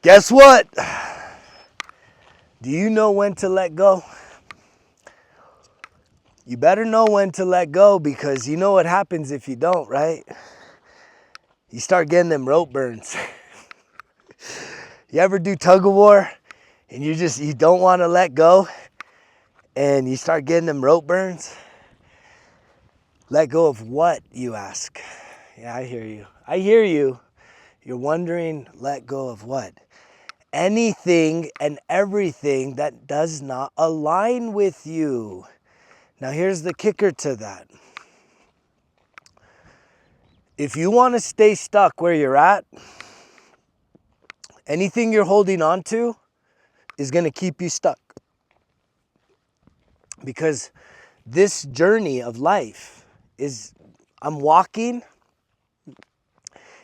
Guess what? Do you know when to let go? You better know when to let go, because you know what happens if you don't, right? You start getting them rope burns. You ever do tug of war and you don't want to let go and you start getting them rope burns? Let go of what, you ask? Yeah, I hear you. I hear you. You're wondering, let go of what? Anything and everything that does not align with you. Now here's the kicker to that. If you want to stay stuck where you're at, anything you're holding on to is going to keep you stuck. Because this journey of life is, I'm walking,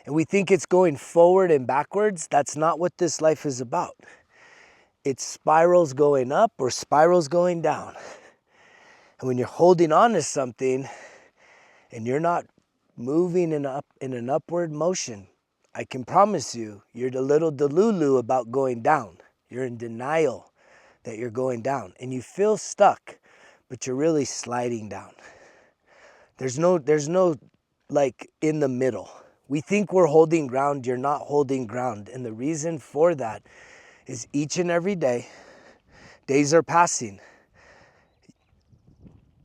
and we think it's going forward and backwards. That's not what this life is about. It's spirals going up or spirals going down. And when you're holding on to something and you're not moving in an upward motion, I can promise you, you're a little delulu about going down. You're in denial that you're going down. And you feel stuck, but you're really sliding down. There's no like in the middle. We think we're holding ground, you're not holding ground. And the reason for that is each and every day, days are passing.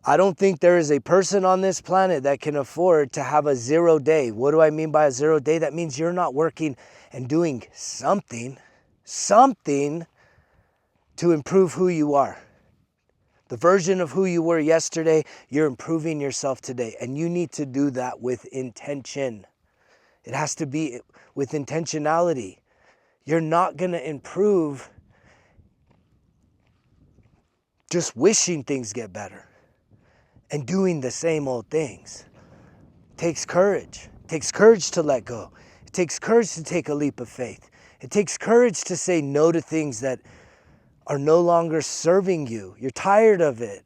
I don't think there is a person on this planet that can afford to have a 0 day. What do I mean by a 0 day? That means you're not working and doing something to improve who you are. The version of who you were yesterday, you're improving yourself today. And you need to do that with intention. It has to be with intentionality. You're not going to improve just wishing things get better and doing the same old things. It takes courage. It takes courage to let go. It takes courage to take a leap of faith. It takes courage to say no to things that are no longer serving you. You're tired of it.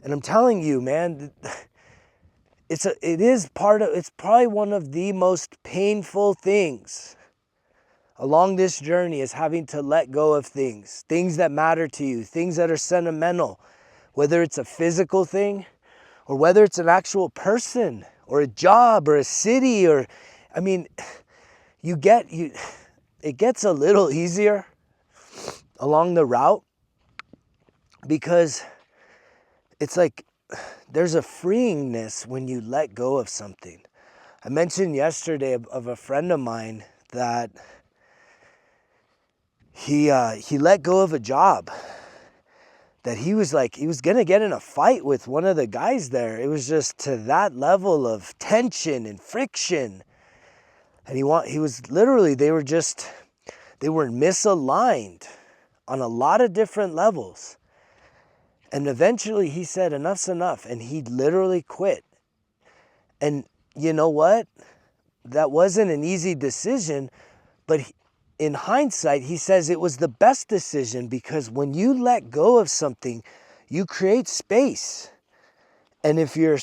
And I'm telling you, man, it's probably one of the most painful things along this journey, is having to let go of things that matter to you, things that are sentimental, whether it's a physical thing or whether it's an actual person or a job or a city, or, I mean, it gets a little easier along the route, because it's like there's a freeingness when you let go of something. I mentioned yesterday of a friend of mine that he let go of a job that he was going to get in a fight with one of the guys there. It was just to that level of tension and friction. And they were misaligned on a lot of different levels. And eventually he said, enough's enough. And he literally quit. And you know what? That wasn't an easy decision, but in hindsight, he says it was the best decision, because when you let go of something, you create space. And if you're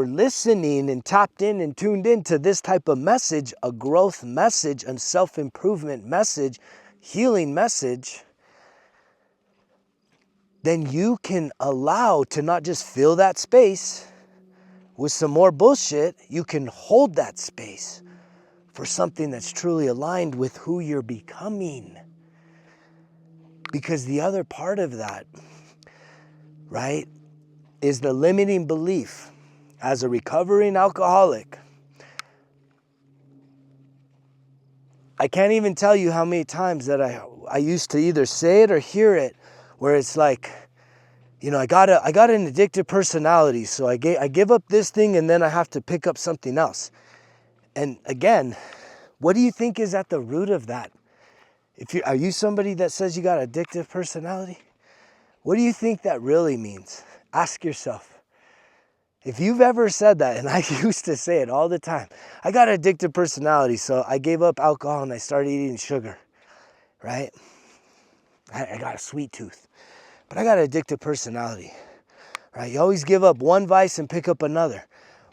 listening and tapped in and tuned in to this type of message, a growth message, a self-improvement message, healing message, then you can allow to not just fill that space with some more bullshit. You can hold that space for something that's truly aligned with who you're becoming. Because the other part of that, right, is the limiting belief. As a recovering alcoholic, I can't even tell you how many times that I used to either say it or hear it, where it's like, you know, I got an addictive personality, so I give up this thing and then I have to pick up something else. And again, what do you think is at the root of that? Are you somebody that says you got an addictive personality? What do you think that really means? Ask yourself. If you've ever said that, and I used to say it all the time, I got an addictive personality, so I gave up alcohol and I started eating sugar, right? I got a sweet tooth, but I got an addictive personality, right? You always give up one vice and pick up another.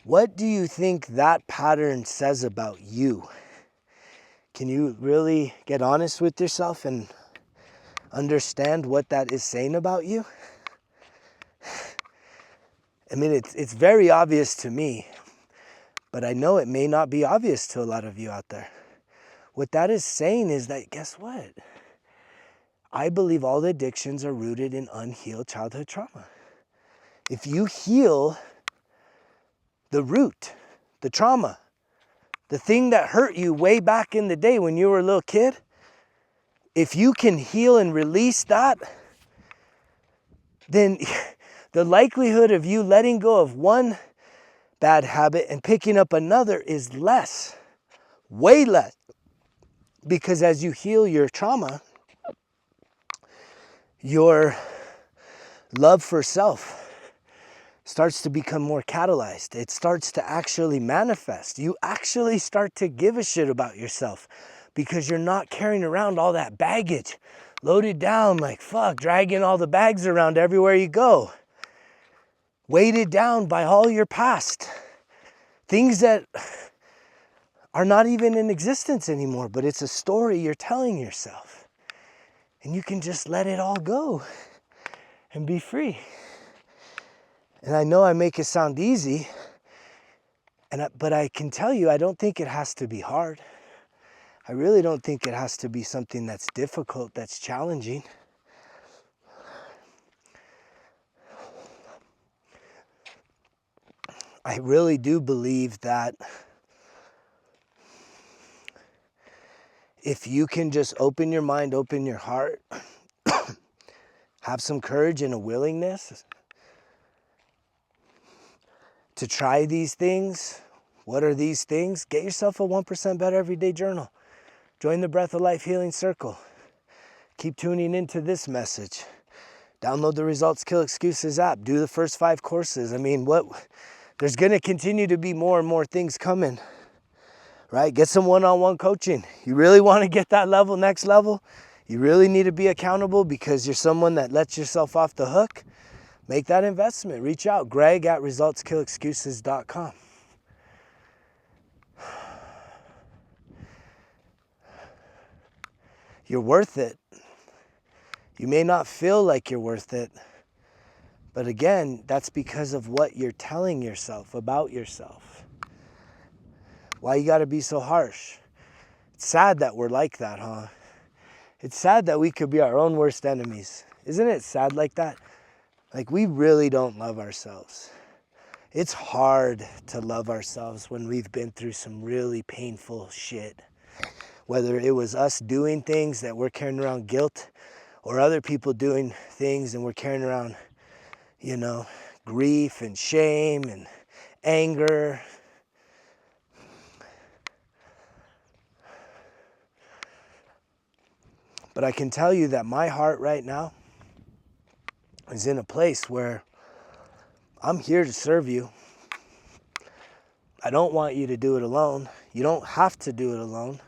What do you think that pattern says about you? Can you really get honest with yourself and understand what that is saying about you? I mean, it's very obvious to me, but I know it may not be obvious to a lot of you out there. What that is saying is that, guess what? I believe all the addictions are rooted in unhealed childhood trauma. If you heal the root, the trauma, the thing that hurt you way back in the day when you were a little kid, if you can heal and release that, then the likelihood of you letting go of one bad habit and picking up another is less, way less. Because as you heal your trauma, your love for self starts to become more catalyzed. It starts to actually manifest. You actually start to give a shit about yourself because you're not carrying around all that baggage, loaded down like fuck, dragging all the bags around everywhere you go, weighted down by all your past, things that are not even in existence anymore, but it's a story you're telling yourself. And you can just let it all go and be free. And I know I make it sound easy, but I can tell you, I don't think it has to be hard. I really don't think it has to be something that's difficult, that's challenging. I really do believe that if you can just open your mind, open your heart, have some courage and a willingness to try these things. What are these things? Get yourself a 1% Better Everyday Journal. Join the Breath of Life Healing Circle. Keep tuning into this message. Download the Results Kill Excuses app. Do the first 5 courses. I mean, there's going to continue to be more and more things coming, right? Get some one-on-one coaching. You really want to get that next level? You really need to be accountable because you're someone that lets yourself off the hook? Make that investment. Reach out. Greg@resultskillexcuses.com. You're worth it. You may not feel like you're worth it, but again, that's because of what you're telling yourself about yourself. Why you gotta be so harsh? It's sad that we're like that, huh? It's sad that we could be our own worst enemies. Isn't it sad like that? Like we really don't love ourselves. It's hard to love ourselves when we've been through some really painful shit. Whether it was us doing things that we're carrying around guilt, or other people doing things and we're carrying around, grief and shame and anger. But I can tell you that my heart right now is in a place where I'm here to serve you. I don't want you to do it alone. You don't have to do it alone.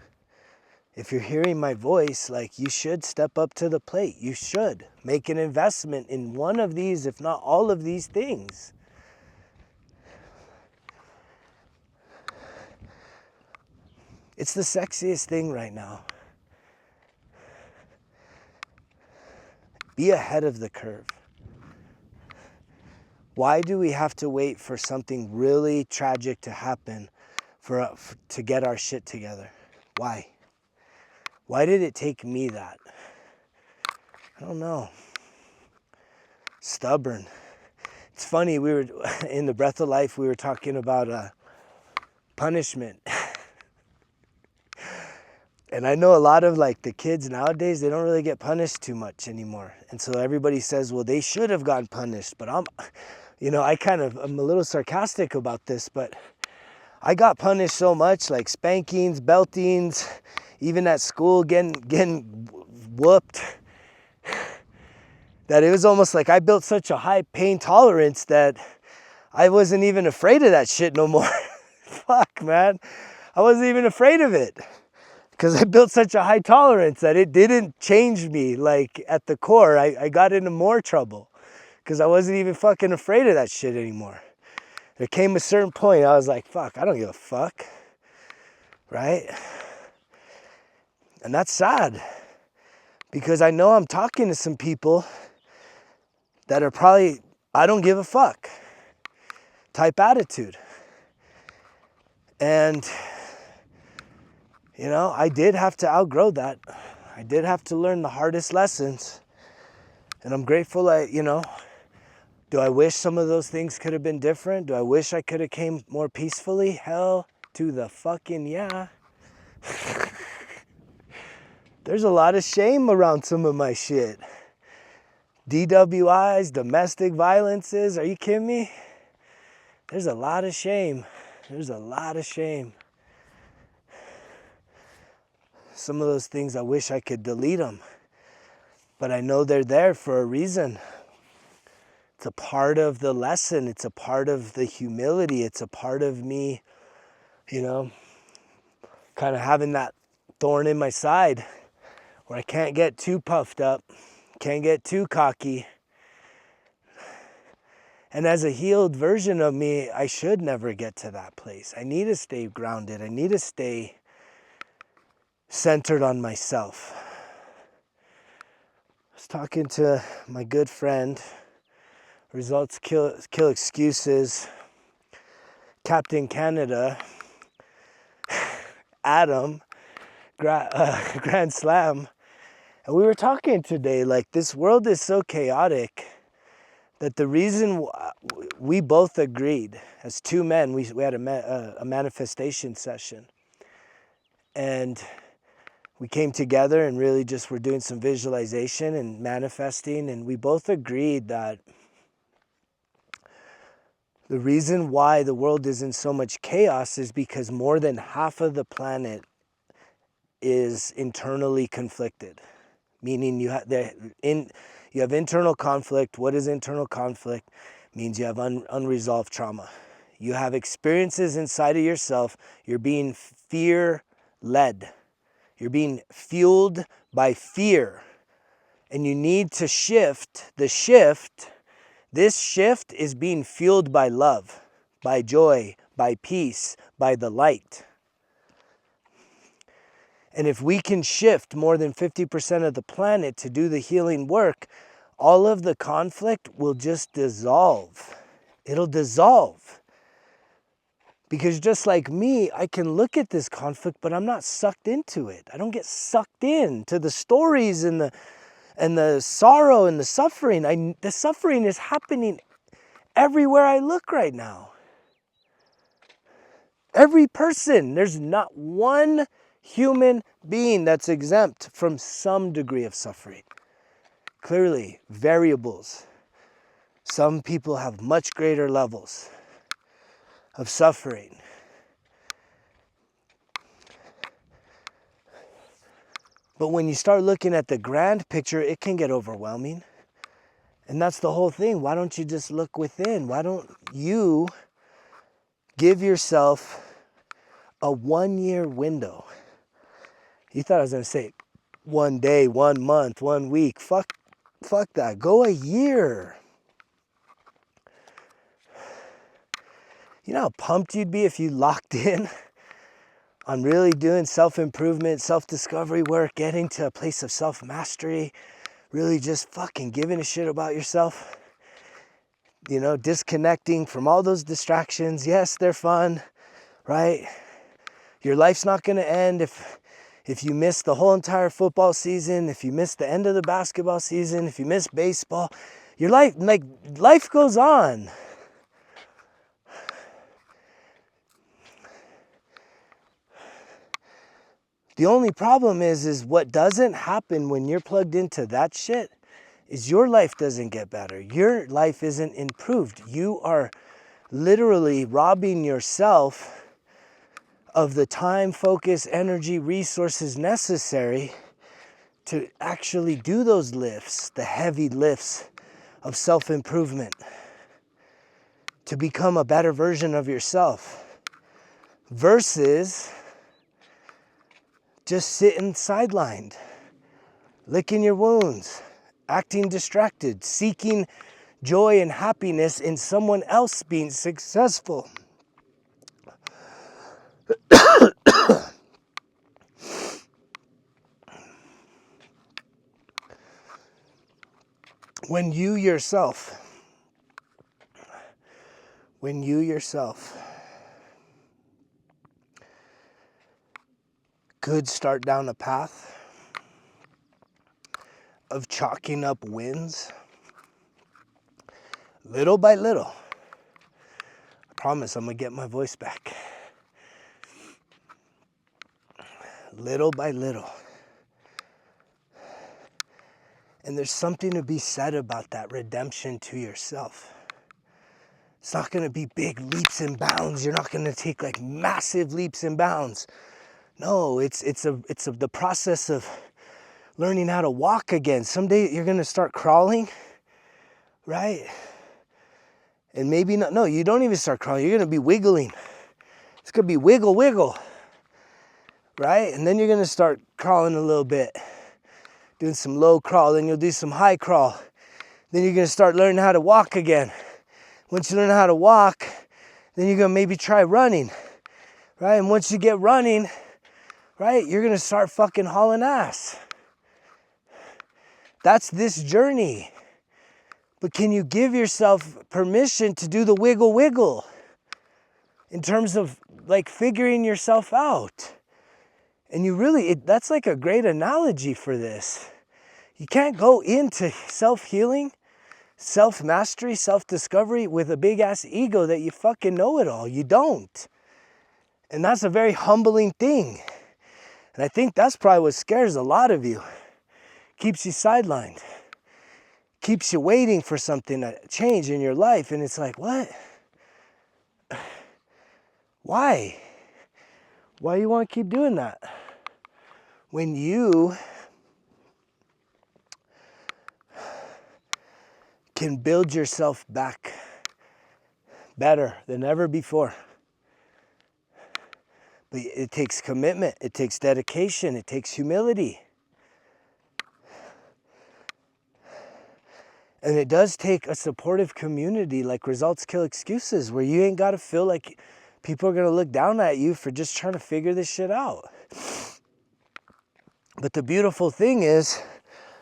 If you're hearing my voice, you should step up to the plate. You should make an investment in one of these, if not all of these things. It's the sexiest thing right now. Be ahead of the curve. Why do we have to wait for something really tragic to happen to get our shit together? Why? Why did it take me that? I don't know. Stubborn. It's funny, we were in the Breath of Life, we were talking about punishment. And I know a lot of the kids nowadays, they don't really get punished too much anymore. And so everybody says, well, they should have gotten punished. But I'm a little sarcastic about this, but I got punished so much, like spankings, beltings, even at school getting whooped, that it was almost like I built such a high pain tolerance that I wasn't even afraid of that shit no more. Fuck, man. I wasn't even afraid of it because I built such a high tolerance that it didn't change me. At the core, I got into more trouble because I wasn't even fucking afraid of that shit anymore. There came a certain point I was like, fuck, I don't give a fuck, right? And that's sad, because I know I'm talking to some people that are probably, I don't give a fuck type attitude. And, you know, I did have to outgrow that. I did have to learn the hardest lessons. And I'm grateful do I wish some of those things could have been different? Do I wish I could have came more peacefully? Hell to the fucking yeah. There's a lot of shame around some of my shit. DWIs, domestic violences, are you kidding me? There's a lot of shame. There's a lot of shame. Some of those things, I wish I could delete them. But I know they're there for a reason. It's a part of the lesson. It's a part of the humility. It's a part of me, kind of having that thorn in my side where I can't get too puffed up, can't get too cocky. And as a healed version of me, I should never get to that place. I need to stay grounded. I need to stay centered on myself. I was talking to my good friend, Results Kill Excuses, Captain Canada, Adam, Grand Slam. And we were talking today, like, this world is so chaotic that the reason we both agreed, as two men, we had a manifestation session. And we came together and really just were doing some visualization and manifesting. And we both agreed that the reason why the world is in so much chaos is because more than half of the planet is internally conflicted. Meaning you have internal conflict. What is internal conflict? It means you have unresolved trauma. You have experiences inside of yourself. You're being fear-led. You're being fueled by fear. And you need to shift. This shift is being fueled by love, by joy, by peace, by the light. And if we can shift more than 50% of the planet to do the healing work, all of the conflict will just dissolve. It'll dissolve. Because just like me, I can look at this conflict, but I'm not sucked into it. I don't get sucked into the stories and the sorrow and the suffering. The suffering is happening everywhere I look right now. Every person, there's not one human being that's exempt from some degree of suffering. Clearly, variables. Some people have much greater levels of suffering. But when you start looking at the grand picture, it can get overwhelming. And that's the whole thing. Why don't you just look within? Why don't you give yourself a 1-year window? You thought I was going to say 1 day, 1 month, 1 week. Fuck that. Go a year. You know how pumped you'd be if you locked in on really doing self-improvement, self-discovery work, getting to a place of self-mastery, really just fucking giving a shit about yourself, disconnecting from all those distractions. Yes, they're fun, right? Your life's not going to end if you miss the whole entire football season, if you miss the end of the basketball season, if you miss baseball. Your life goes on. The only problem is what doesn't happen when you're plugged into that shit is your life doesn't get better. Your life isn't improved. You are literally robbing yourself of the time, focus, energy, resources necessary to actually do those lifts, the heavy lifts of self-improvement, to become a better version of yourself, versus just sitting sidelined, licking your wounds, acting distracted, seeking joy and happiness in someone else being successful. When you yourself could start down a path of chalking up wins, little by little, I promise I'm gonna get my voice back. Little by little. And there's something to be said about that redemption to yourself. It's not gonna be big leaps and bounds. You're not gonna take like massive leaps and bounds. No, it's the process of learning how to walk again. Someday you're gonna start crawling, right? And maybe not, no, you don't even start crawling. You're gonna be wiggling. It's gonna be wiggle, wiggle, right? And then you're gonna start crawling a little bit, doing some low crawl, then you'll do some high crawl. Then you're gonna start learning how to walk again. Once you learn how to walk, then you're gonna maybe try running, right? And once you get running, right, you're gonna start fucking hauling ass. That's this journey. But can you give yourself permission to do the wiggle wiggle in terms of like figuring yourself out? And you really, that's like a great analogy for this. You can't go into self-healing, self-mastery, self-discovery with a big-ass ego that you fucking know it all. You don't. And that's a very humbling thing. And I think that's probably what scares a lot of you. Keeps you sidelined. Keeps you waiting for something to change in your life. And it's like, what? Why? Why do you want to keep doing that? When you can build yourself back better than ever before. But it takes commitment, it takes dedication, it takes humility. And it does take a supportive community like Results Kill Excuses, where you ain't got to feel like people are going to look down at you for just trying to figure this shit out. But the beautiful thing is,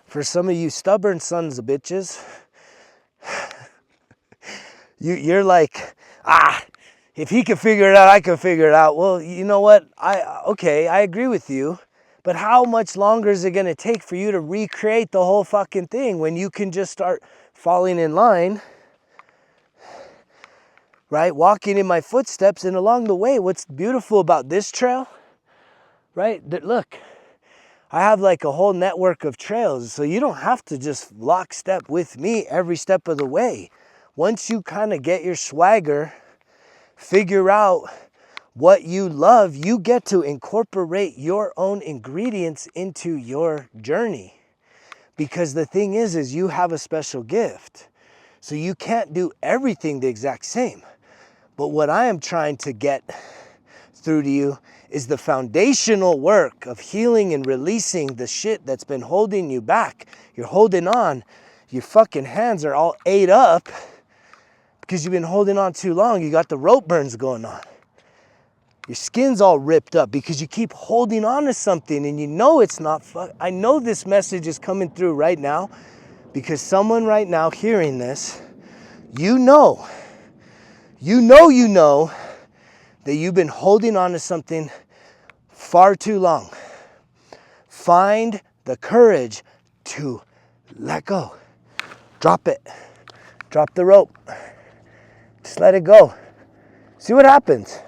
for some of you stubborn sons of bitches, you're like, if he can figure it out, I can figure it out. Well, you know what? Okay, I agree with you. But how much longer is it going to take for you to recreate the whole fucking thing when you can just start falling in line, right? Walking in my footsteps, and along the way, what's beautiful about this trail, right? Look, I have like a whole network of trails, so you don't have to just lockstep with me every step of the way. Once you kind of get your swagger, figure out what you love, you get to incorporate your own ingredients into your journey. Because the thing is you have a special gift. So you can't do everything the exact same. But what I am trying to get through to you is the foundational work of healing and releasing the shit that's been holding you back. You're holding on. Your fucking hands are all ate up because you've been holding on too long. You got the rope burns going on. Your skin's all ripped up because you keep holding on to something and you know it's not I know this message is coming through right now because someone right now hearing this, you know that you've been holding on to something far too long. Find the courage to let go. Drop it. Drop the rope. Just let it go. See what happens.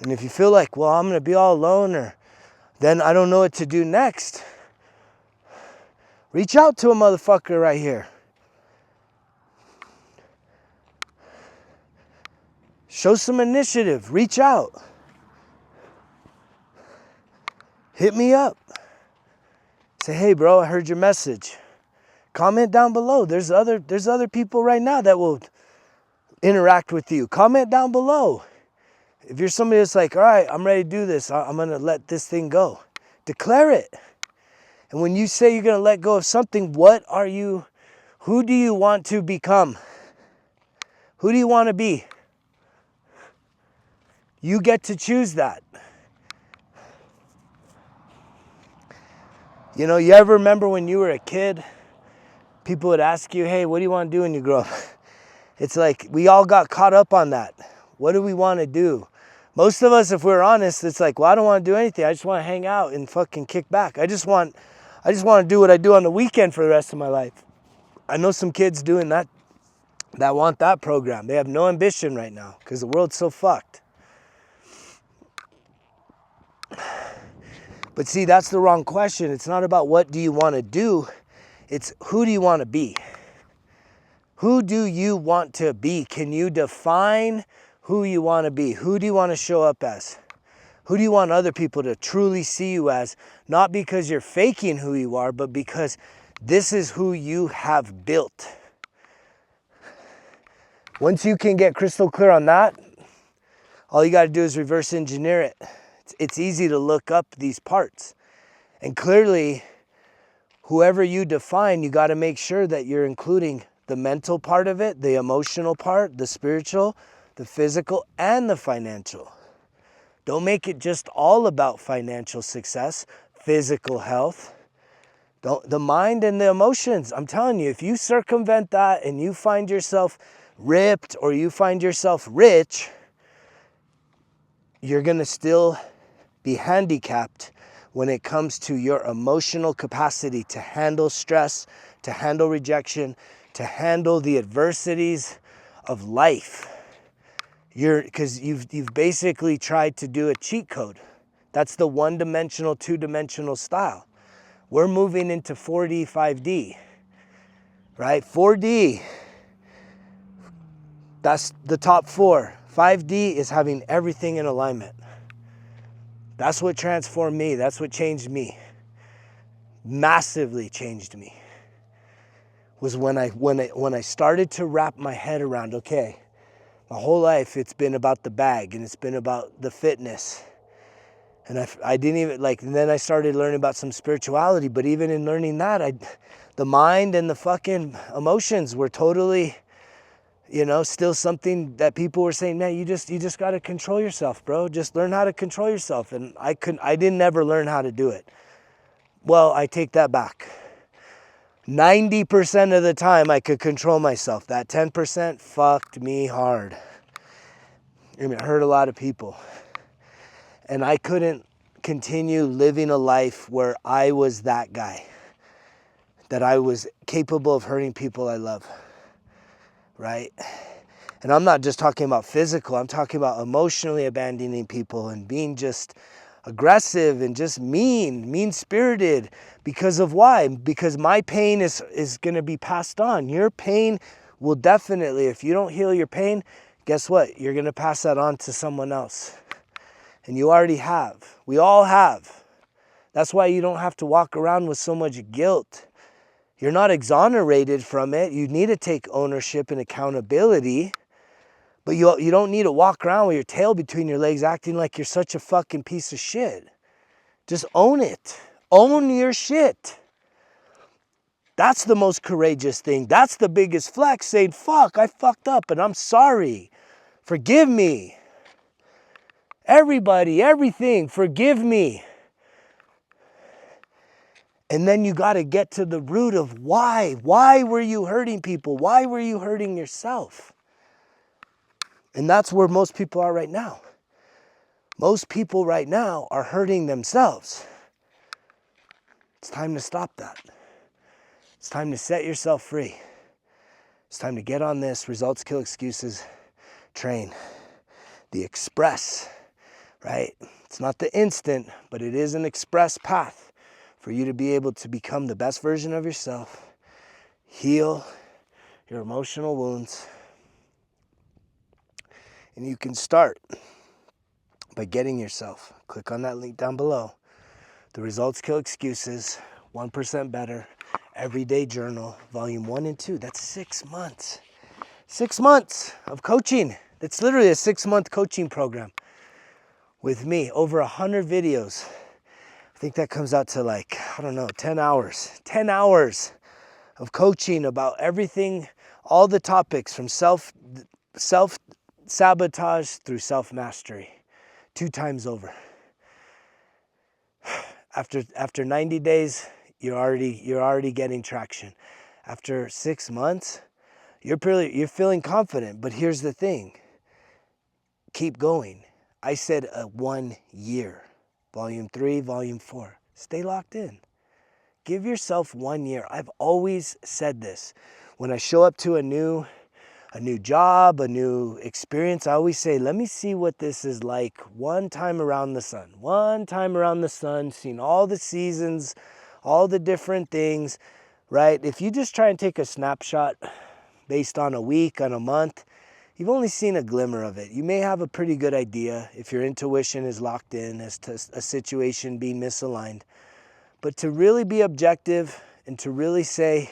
And if you feel like, well, I'm going to be all alone, or then I don't know what to do next, reach out to a motherfucker right here. Show some initiative. Reach out. Hit me up. Say, hey, bro, I heard your message. Comment down below. There's other people right now that will interact with you. Comment down below. If you're somebody that's like, all right, I'm ready to do this. I'm going to let this thing go. Declare it. And when you say you're going to let go of something, who do you want to become? Who do you want to be? You get to choose that. You know, you ever remember when you were a kid, people would ask you, hey, what do you want to do when you grow up? It's like we all got caught up on that. What do we want to do? Most of us, if we're honest, it's like, well, I don't want to do anything. I just want to hang out and fucking kick back. I just want to do what I do on the weekend for the rest of my life. I know some kids doing that want that program. They have no ambition right now because the world's so fucked. But see, that's the wrong question. It's not about what do you want to do. It's who do you want to be? Who do you want to be? Can you define who you want to be? Who do you want to show up as? Who do you want other people to truly see you as? Not because you're faking who you are, but because this is who you have built. Once you can get crystal clear on that, all you got to do is reverse engineer it. It's easy to look up these parts. And clearly, whoever you define, you got to make sure that you're including the mental part of it, the emotional part, the spiritual, the physical, and the financial. Don't make it just all about financial success, physical health. The mind and the emotions. I'm telling you, if you circumvent that and you find yourself ripped or you find yourself rich, you're going to still be handicapped when it comes to your emotional capacity to handle stress, to handle rejection, to handle the adversities of life. Because you've basically tried to do a cheat code. That's the one-dimensional, two-dimensional style. We're moving into 4D, 5D, right? 4D, that's the top four. 5D is having everything in alignment. That's what transformed me. That's what changed me. Massively changed me. Was when I started to wrap my head around, okay, my whole life it's been about the bag and it's been about the fitness. And I didn't even and then I started learning about some spirituality, but even in learning that, the mind and the fucking emotions were totally, still something that people were saying, man, you just got to control yourself, bro. Just learn how to control yourself. And I didn't ever learn how to do it. Well, I take that back. 90% of the time I could control myself. That 10% fucked me hard. It hurt a lot of people. And I couldn't continue living a life where I was that guy. That I was capable of hurting people I love. Right? And I'm not just talking about physical. I'm talking about emotionally abandoning people and being just aggressive and just mean-spirited. Because of why? Because my pain is going to be passed on. Your pain will definitely, if you don't heal your pain, guess what? You're going to pass that on to someone else. And you already have. We all have. That's why you don't have to walk around with so much guilt. You're not exonerated from it. You need to take ownership and accountability. But you don't need to walk around with your tail between your legs acting like you're such a fucking piece of shit. Just own it. Own your shit. That's the most courageous thing. That's the biggest flex, saying, fuck, I fucked up and I'm sorry. Forgive me. Everybody, everything, forgive me. And then you got to get to the root of why. Why were you hurting people? Why were you hurting yourself? And that's where most people are right now. Most people right now are hurting themselves. It's time to stop that. It's time to set yourself free. It's time to get on this results kill excuses train. The express, right? It's not the instant, but it is an express path for you to be able to become the best version of yourself, heal your emotional wounds, and you can start by getting yourself. Click on that link down below. The Results Kill Excuses, 1% Better, Everyday Journal, Volume 1 and 2. That's 6 months. 6 months of coaching. It's literally a 6-month coaching program with me. Over 100 videos. I think that comes out to 10 hours. 10 hours of coaching about everything, all the topics from self-sabotage through self-mastery. 2 times over. After 90 days, You're already getting traction. After 6 months, you're feeling confident. But here's the thing. Keep going. I said 1 year. Volume 3, Volume 4. Stay locked in. Give yourself 1 year. I've always said this. When I show up to a new job, a new experience, I always say, let me see what this is like one time around the sun. One time around the sun, seeing all the seasons, all the different things, right? If you just try and take a snapshot based on a week, on a month, you've only seen a glimmer of it. You may have a pretty good idea if your intuition is locked in as to a situation being misaligned. But to really be objective and to really say,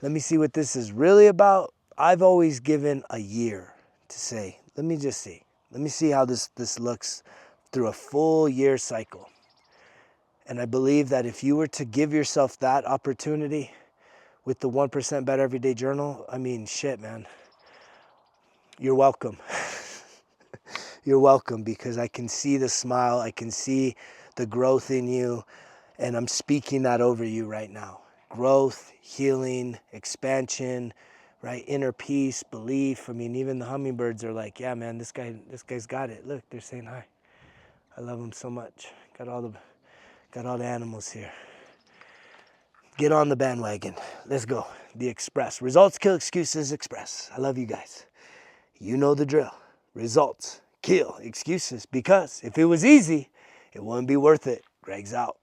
let me see what this is really about, I've always given a year to say, let me just see. Let me see how this looks through a full year cycle. And I believe that if you were to give yourself that opportunity with the 1% Better Everyday Journal, I mean, shit, man. You're welcome. You're welcome, because I can see the smile. I can see the growth in you. And I'm speaking that over you right now. Growth, healing, expansion, right? Inner peace, belief. I mean, even the hummingbirds are like, yeah, man, this guy's got it. Look, they're saying hi. I love them so much. Got all the animals here. Get on the bandwagon. Let's go. The Express. Results kill excuses. Express. I love you guys. You know the drill. Results kill excuses, because if it was easy, it wouldn't be worth it. Greg's out.